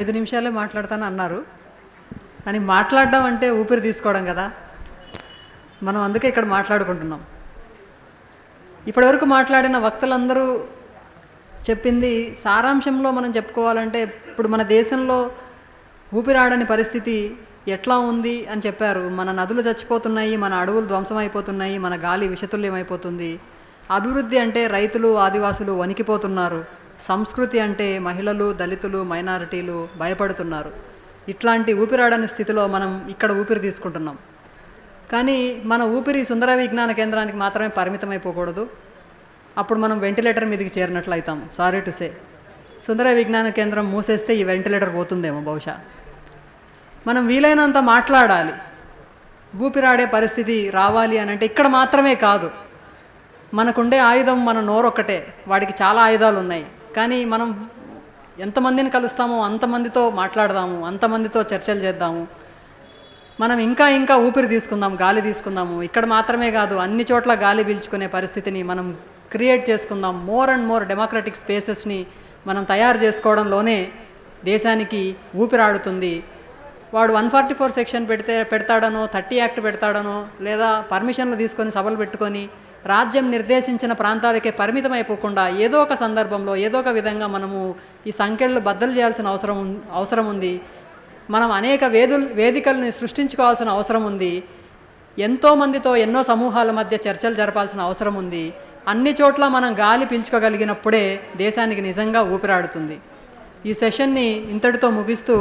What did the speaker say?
5 నిమిషాలే మాట్లాడతాను అన్నారు. కానీ మాట్లాడడం అంటే ఊపిరి తీసుకోవడం కదా. మనం అందుకే ఇక్కడ మాట్లాడుకుంటున్నాం. ఇప్పటివరకు మాట్లాడిన వక్తలందరూ చెప్పింది సారాంశంలో మనం చెప్పుకోవాలంటే ఇప్పుడు మన దేశంలో ఊపిరాడని పరిస్థితి ఎట్లా ఉంది అని చెప్పారు. మన నదులు చచ్చిపోతున్నాయి, మన అడవులు ధ్వంసమైపోతున్నాయి, మన గాలి విషతుల్యమైపోతుంది. అభివృద్ధి అంటే రైతులు ఆదివాసులు వణికిపోతున్నారు. సంస్కృతి అంటే మహిళలు దళితులు మైనారిటీలు భయపడుతున్నారు. ఇట్లాంటి ఊపిరాడని స్థితిలో మనం ఇక్కడ ఊపిరి తీసుకుంటున్నాం. కానీ మన ఊపిరి సుందర విజ్ఞాన కేంద్రానికి మాత్రమే పరిమితమైపోకూడదు. అప్పుడు మనం వెంటిలేటర్ మీదకి చేరినట్లు అవుతాం. సారీ టు సే, సుందర విజ్ఞాన కేంద్రం మూసేస్తే ఈ వెంటిలేటర్ పోతుందేమో బహుశా. మనం వీలైనంత మాట్లాడాలి. ఊపిరాడే పరిస్థితి రావాలి అని అంటే ఇక్కడ మాత్రమే కాదు, మనకుండే ఆయుధం మన నోరొక్కటే. వాడికి చాలా ఆయుధాలు ఉన్నాయి. కానీ మనం ఎంతమందిని కలుస్తామో అంతమందితో మాట్లాడదాము, అంతమందితో చర్చలు చేద్దాము. మనం ఇంకా ఇంకా ఊపిరి తీసుకుందాం, గాలి తీసుకుందాము. ఇక్కడ మాత్రమే కాదు, అన్ని చోట్ల గాలి పీల్చుకునే పరిస్థితిని మనం క్రియేట్ చేసుకుందాం. మోర్ అండ్ మోర్ డెమోక్రటిక్ స్పేసెస్ని మనం తయారు చేసుకోవడంలోనే దేశానికి ఊపిరాడుతుంది. వాడు 144 సెక్షన్ పెడతాడనో 30 యాక్ట్ పెడతాడనో లేదా పర్మిషన్లు తీసుకొని సభలు పెట్టుకొని రాజ్యం నిర్దేశించిన ప్రాంతాలకే పరిమితం అయిపోకుండా ఏదో ఒక సందర్భంలో ఏదో ఒక విధంగా మనము ఈ సంఖ్యలను బద్దలు చేయాల్సిన అవసరం ఉంది. మనం అనేక వేదికల్ని సృష్టించుకోవాల్సిన అవసరం ఉంది. ఎంతోమందితో ఎన్నో సమూహాల మధ్య చర్చలు జరపాల్సిన అవసరం ఉంది. అన్ని చోట్ల మనం గాలి పీల్చుకోగలిగినప్పుడే దేశానికి నిజంగా ఊపిరాడుతుంది. ఈ సెషన్ని ఇంతటితో ముగిస్తూ